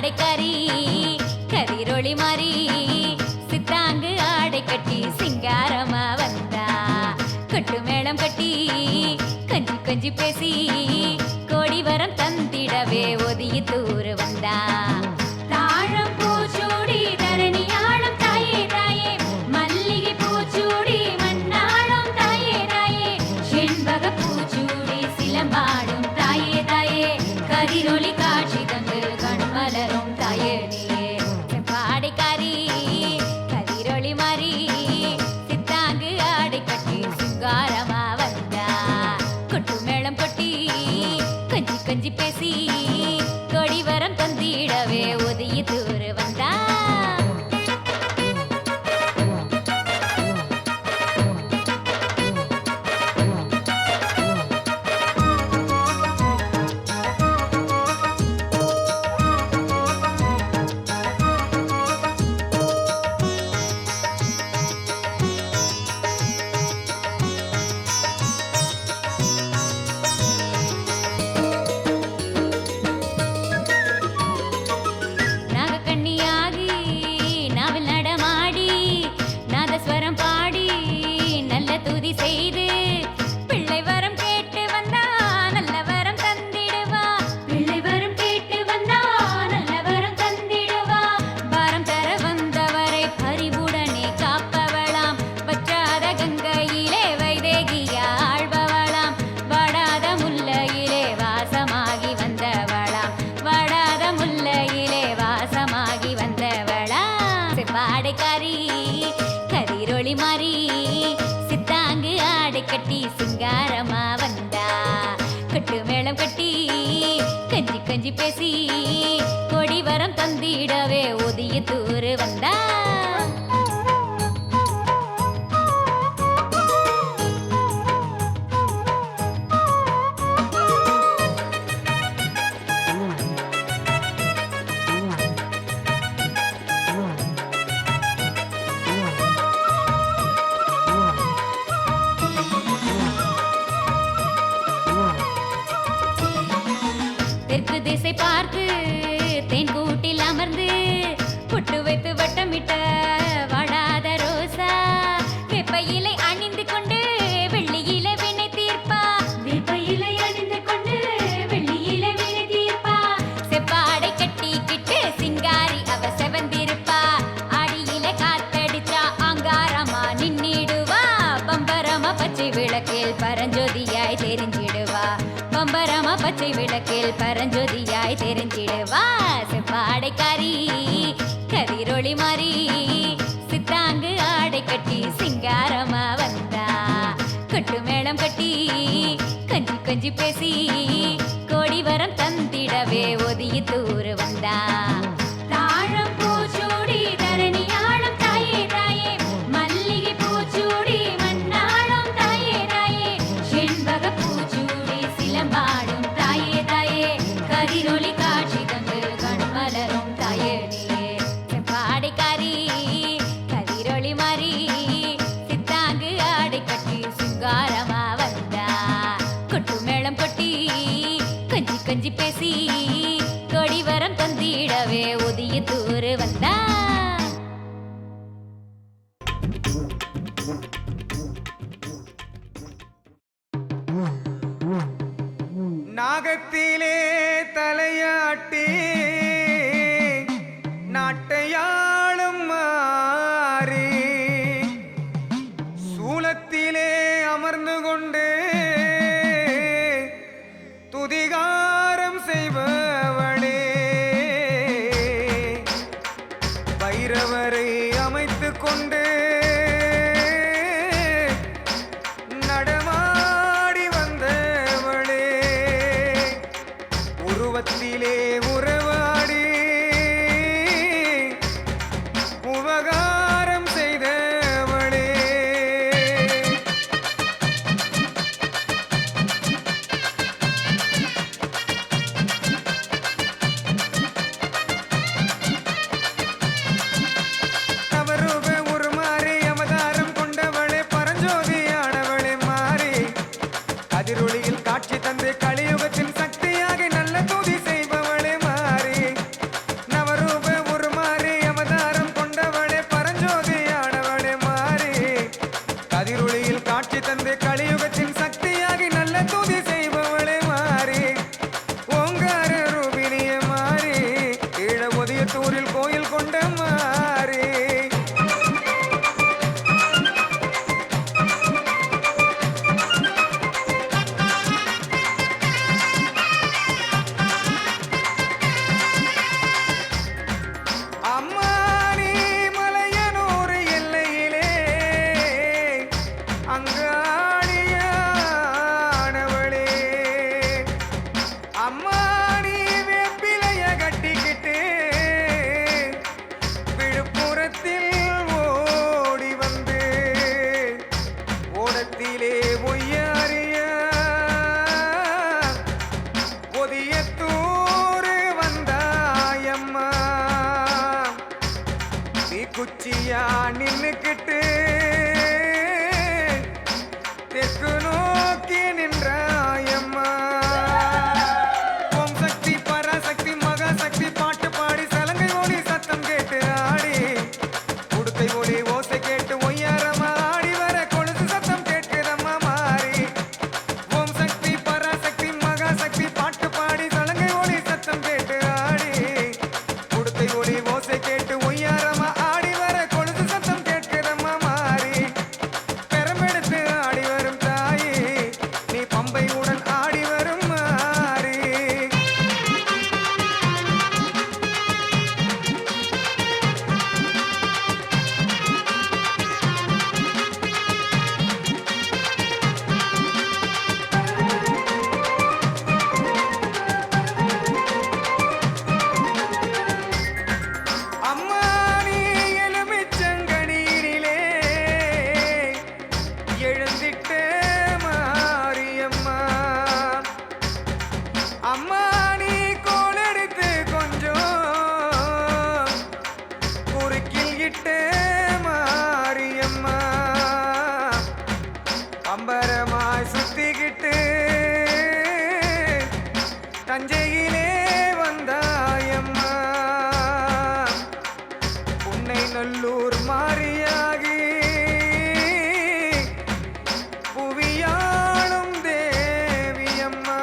பாடைக்காரி கதிரொளி மாறி சித்தாங்கு ஆடை கட்டி சிங்காரமா வந்தா கொட்டு மேளம் கட்டி கொஞ்சி கொஞ்சி பேசி கோடி வரம் தந்திடவே ஒதிய தூரு வந்தா தாழம் பூச்சூடி தரணி ஆளும் தாயே தாயே மல்லிகை பூச்சூடி மண்ணாளும் தாயே தாயே செண்பக பூச்சூடி சிலம்பாடும் தாயே தாயே கதிரொளி காட்சி தந்து கண்மலரும் தாயே நீயே பாடைக்காரி கதிரொளி மாறி சித்தாங்கு ஆடை கட்டி சிங்காரமா வந்தா கொட்டு மேளம் கொட்டி கொஞ்சி கொஞ்சி பேசி கொடி வரம் தந்திடவே ஒதிய தூரு வந்தா நாகக்கண்ணியாகி நாவில் நடமாடி நாதஸ்வரம் பாடி நல்ல துதி செய்து பிள்ளை வரம் கேட்டு வந்தா நல்ல வரம் தந்திடுவா பிள்ளை வரம் கேட்டு வந்தா நல்ல வரம் தந்திடுவா வரம் தர வந்தவரை பரிவுடனே காப்பவளாம் வற்றாத கங்கையிலே வைதேகியா ஆழ்பவளாம் வாடாத முல்லையிலே வாசமாகி வந்தவளாம் வாடாத முல்லையிலே வாசமாகி வந்தவளா பாடைக்காரி கதிரொளி மாறி சித்தாங்கு ஆடை கட்டி சிங்காரமா வந்தா கொட்டு மேளம் கட்டி கஞ்சி கஞ்சி பேசி கொடி வரம் தந்திடவே ஒதிய தூரு வந்தா தெற்கு திசை பார்த்து தேன்கூட்டில் அமர்ந்து புட்டு வைத்து வட்டமிட்ட வாடாத ரோசா வெப்பையிலை அணிந்து கொண்டு வெள்ளியில வினை தீர்ப்பா வெப்பையிலை அணிந்து கொண்டு வெள்ளியில வினை தீர்ப்பா செப்பாடை கட்டிக்கிட்டு சிங்காரி அவ செவந்திருப்பா அடியில காத்தடிச்சா அங்காரமா நின்னிடுவா பம்பரமா பச்சை விளக்கில் பரஞ்சோதியாய் தெரிஞ்சிடுவா பம்பரமா பச்சை விளக்கில் பரஞ்சோதியாய் தெரிஞ்சிடுவா செப்பாடைக்காரி கதிரொளி மாறி சித்தாங்கு ஆடை கட்டி சிங்காரமா வந்தா கொட்டு மேளம் கட்டி கொஞ்சி கொஞ்சி பேசி கோடி வரம் தந்திடவே ஒதிய தூரு வந்தா தாழம் பூச்சூடி தரணி ஆளும் தாயே தாயே மல்லிகை பூச்சூடி மண்ணாளும் தாயே தாயே செண்பக பூச்சூடி சிலம்பாடும் தாயே தாயே கதிரொளி காட்சி தந்து கண்மலரும் தாயே நீயே பாடைக்காரி கதிரொளி மாறி சித்தாங்கு ஆடை கட்டி சிங்காரமா வந்தா கொட்டு மேளம் கொட்டி கொஞ்சி கொஞ்சி பேசி கொடி வரம் தந்திடவே ஒதிய தூரு வந்தா நாகத்திலே தலையாட்டி நாட்டையாளும் மாறி சூலத்திலே அமர்ந்து கொண்டு துதிகாரம் செய்பவளே பைரவரை அமைத்து கொண்டு நடமாடி வந்தவளே உருவத்திலே உறவாடி உபகாரம் செய்தவளே நவரூப உருமா கோயில் கொண்ட மாறி. அம்மானி மலையனூர் எல்லையிலே அங்காளியானவளே, அம்மானி வேப்பிலைய கட்டிக்கிட்டு விழுப்புரத்தில் ஓடி வந்து ஓடத்திலே ஒய்யாரியா ஒதியத்தூர் வந்தாயம்மா. குச்சியா நின்னுக்கிட்டு தெற்கு நோக்கி நின்றாயம்மா. ஓம் சக்தி பராசக்தி மகாசக்தி பாட்டு பாடி சலங்கை ஒளி சத்தம் கேட்டு ஆடி உடுக்கை ஒளி ஓசை கேட்டு ஒய்யாரமா ஆடி வர கொலுசு சத்தம் கேட்குதம்மா மாறி. ஓம் சக்தி பராசக்தி மகாசக்தி பாட்டு பாடி சலங்கை ஒளி சத்தம் கேட்டு ஆடி உடுக்கை ஒளி ஓசை கேட்டு ஒய்யாரமா ஆடி வர கொலுசு சத்தம் கேட்குதம்மா மாறி. பெரம்பெடுத்து ஆடி வரும் தாயி நீ பம்பையுடன் ஆடி வரும் மாறி. அம்மா நீ எலுமிச்சங்கனியிலே எழுந்திட்ட மாரியம்மா. அம்மா நீ கோலெடுத்து கொஞ்சம் குறுக்கில் இட்ட மாரியம்மா. அம்பரமாய் சுத்திக்கிட்டு தஞ்சையிலே வந்தாயம்மா. உன்னை நல்லூர் மாறியாகி புவியாளும் தேவியம்மா.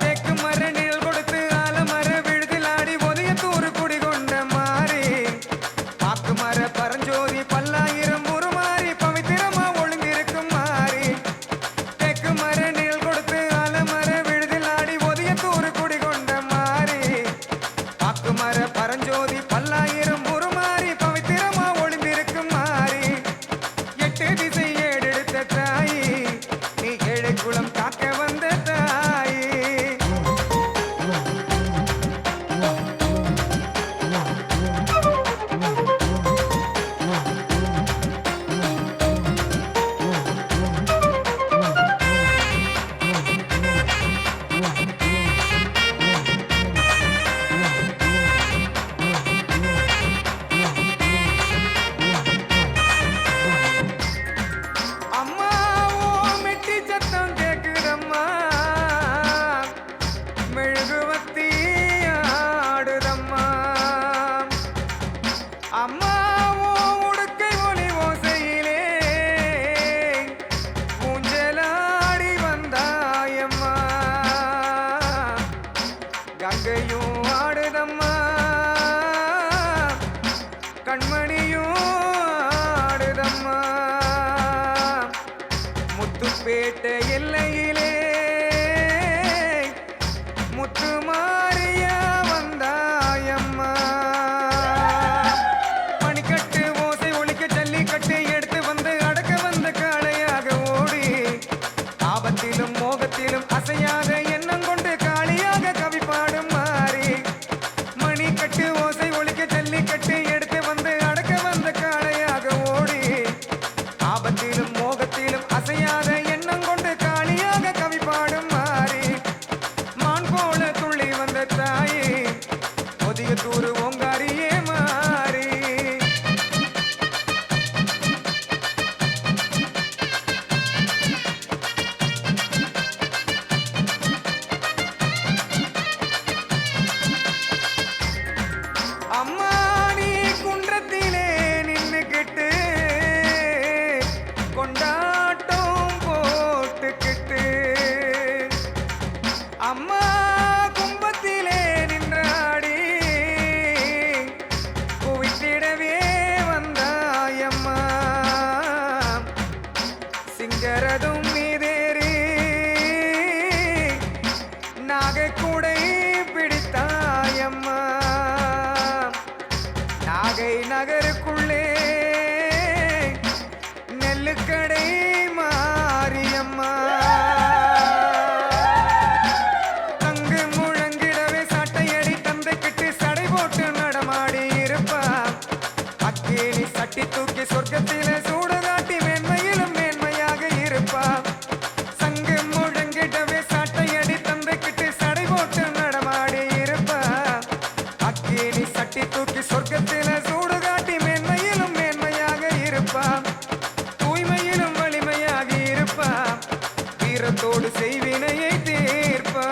தெற்கு மர நிழல் கொடுத்து ஆலமர விழுதில் ஆடி ஒதியத்தூர் குடிகொண்ட மாறி. பாக்கு மர பரஞ்சோதி பல்லாயிரம் உருமாறி பவித்திரமா ஒழுங்கிருக்கும் மாறி. தெற்கு மர நிழல் கொடுத்து ஆலமர விழுதில் ஆடி ஒதியத்தூர் குடிகொண்ட மாறி. பாக்கு மர பரஞ்சோதி பல்லாயிரம் உருமாறி பவித்திரமா ஒளிந்திருக்கும் மாறி. எட்டு திசை ஏடெடுத்த தாயி நீ ஏழை குளம் காக்க வந்த தாயி. அம்மா ஓ மெட்டி சத்தம் கேக்குதம்மா, மெழுகுவத்தி ஆடுதம்மா. அம்மா ஓ உடுக்கை ஒளி ஓசையிலே ஊஞ்சலாடி வந்தாயம்மா. கங்கையும் ஆடுதம்மா, கண்மணியும் ஆடுதம்மா. முத்துப்பேட்டை எல்லையிலே முத்து மாரியா வந்தாயம்மா. மணிக்கட்டு ஓசை ஒலிக்க ஜல்லிக்கட்டு எடுத்து வந்து அடக்க வந்த காளையாக ஓடி ஆபத்திலும் மோகத்திலும் அசையாத எண்ணம் கொண்டு காளியாக கவி பாடும் மாறி. மணிக்கட்டு ஓசை ஒலிக்க ஜல்லிக்கட்டு எடுத்து வந்து அடக்க வந்த காளையாக ஓடி ஆபத்திலும் மோகத்திலும் அசையாத எண்ணம் கொண்டு காளியாக கவி பாடும் மாறி. மான் போல துள்ளி வந்த தாயி ஒதியத்தூர் ஓங்காரியே மாறி. அம்மா நீ குன்றத்திலே நின்னுக்கிட்டு கொண்டாட்டம் போட்டுக்கிட்டு. அம்மா கும்பத்திலே நின்றாடி வாழ்க்கை நகருக்குள்ளே நெல்லுக்கடை மாரியம்மா தங்கு முழங்கிடவே சாட்டையடி தந்தைக்கிட்டு சடை போட்டு நடமாடி இருப்பா அக்கேணி சட்டி தூக்கி சொர்க்கத்தில சூடு காட்டி மேன்மையிலும் மேன்மையாக இருப்பா சங்கு முழங்கிடவே சாட்டையடி தந்தைக்கிட்டு சடை போட்டு நடமாடி இருப்பா அக்கேணி சட்டி தூக்கி சொர்க்கத்தில சூடு காட்டி மேன்மையிலும் மேன்மையாக இருப்பா தூய்மையிலும் வலிமையாக இருப்பா வீரத்தோடு செய்வினையை தீர்ப்பா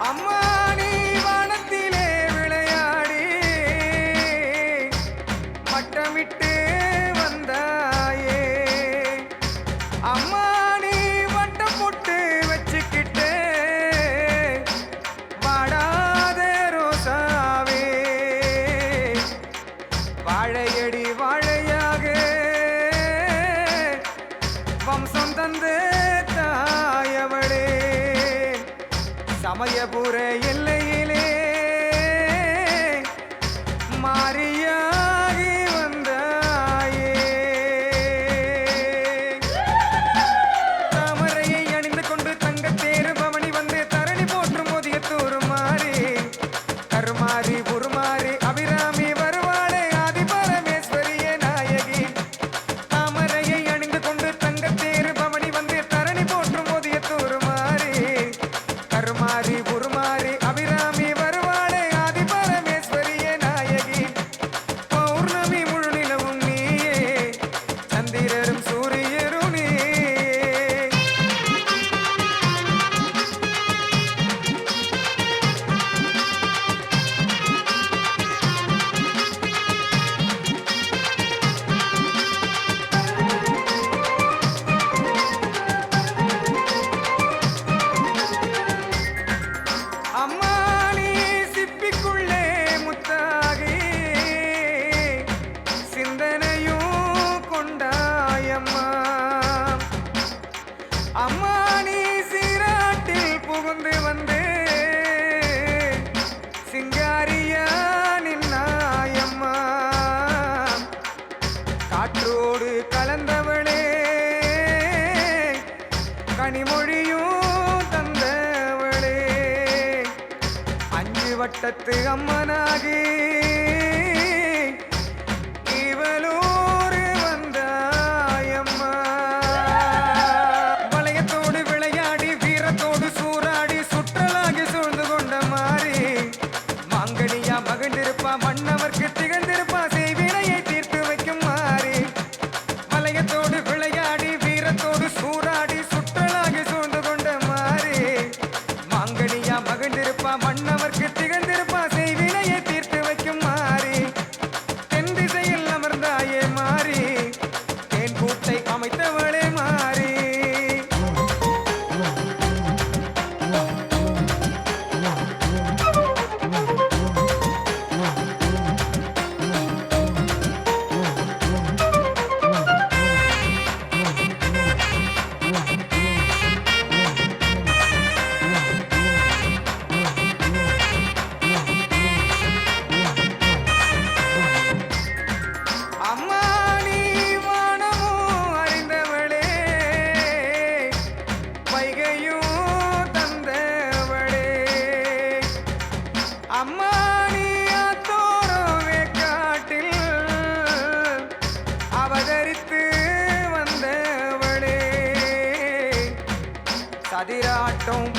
அம்மா நீ வானத்திலே விளையாடி மட்டமிட்டு வந்தாயே அம்மா நீ வட்டம் போட்டு வச்சுக்கிட்டு வாடாத ரோசாவே வாழையடி வாழையாக வம்சம் தந்த தாயவளே சமயபுர எல்லையிலே மாரியாகி வந்தாயே தாமரையை அணிந்து கொண்டு தங்கத்தேரு பவனி வந்து தரணி போற்றும் மோதிய தூரு மாறி கருமாறி உருமாறி அபிராமி வருவாளே ஆதி பரமேஸ்வரிய நாயகி தாமரையை அணிந்து கொண்டு தங்கத்தேரு பவனி வந்து தரணி போற்றும் மோதிய தூரு மாறி கருமாறி உருமாறி அபிராமி வருவாளே ஆதி பரமேஸ்வரிய நாயகி பௌர்ணமி முழு நிலவும் நீயே சந்திரரும் சூரியரும் நீயே அம்மா நீ சிப்பிக்குள்ளே முத்தாகி சிந்தனையும் கொண்டாயம்மா அம்மா நீ சீராட்டில் புகுந்து வந்து சிங்காரியா நின்னாயம்மா காற்றோடு கலந்தவளே கனிமொழியும் தந்தவளே அஞ்சு வட்டத்து அம்மனாகி இவளூர் வந்தாயம்மா வளையத்தோடு விளையாடி வீரத்தோடு சூறாடி சுற்றலாகி சூழ்ந்து கொண்ட மாறி மாங்கனியா மகிழ்ந்திருப்பா மன்னவர்க்கு திகழ்ந்திருப்பா செய்வினையை தீர்த்து வைக்கும் மாறி வளையத்தோடு விளையாடி வீரத்தோடு சூறாடி சுற்றலாகி சூழ்ந்து கொண்ட மாறி மாங்கனியா மகிழ்ந்திருப்பா மன்னவர்க்கு திகழ்ந்திருப்பா செய்வினையை தீர்த்து வைக்கும் மாறி தென் திசையில் அமர்ந்தாயே மாறி தேன் கூட்டை அமைத்தவளே மாறி அம்மா நீ வானமும் அறிந்தவளே வைகையும் தந்தவளே அம்மா நீ ஆத்தோரவே காட்டில் அவதரித்து வந்தவளே சதிராட்டம்